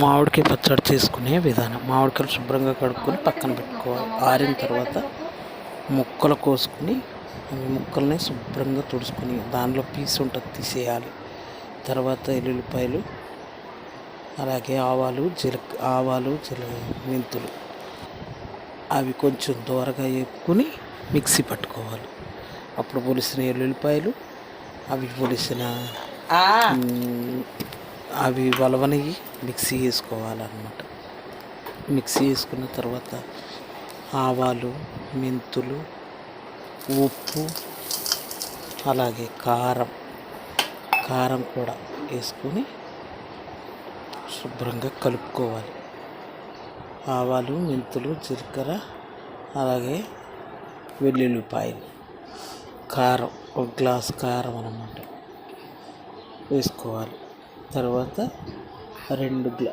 మామిడికాయ పచ్చడి చేసుకునే విధానం. మామిడికాయలు శుభ్రంగా కడుక్కొని పక్కన పెట్టుకోవాలి. ఆరిన తర్వాత ముక్కలు కోసుకుని ముక్కల్ని శుభ్రంగా తుడుచుకొని దానిలో పీసు ఉంటుంది తీసేయాలి. తర్వాత ఎల్లుల్లిపాయలు, అలాగే ఆవాలు మెంతులు అవి కొంచెం దూరగా వేపుకొని మిక్సీ పట్టుకోవాలి. అప్పుడు పొలిసిన ఎల్లుల్లిపాయలు, అవి వలవనివి మిక్సీ వేసుకోవాలన్నమాట. మిక్సీ వేసుకున్న తర్వాత ఆవాలు, మెంతులు, ఉప్పు, అలాగే కారం కూడా వేసుకొని శుభ్రంగా కలుపుకోవాలి. ఆవాలు, మెంతులు, జీలకర్ర, అలాగే వెల్లుల్లిపాయలు, కారం, ఒక గ్లాసు కారం అన్నమాట వేసుకోవాలి. తర్వాత 2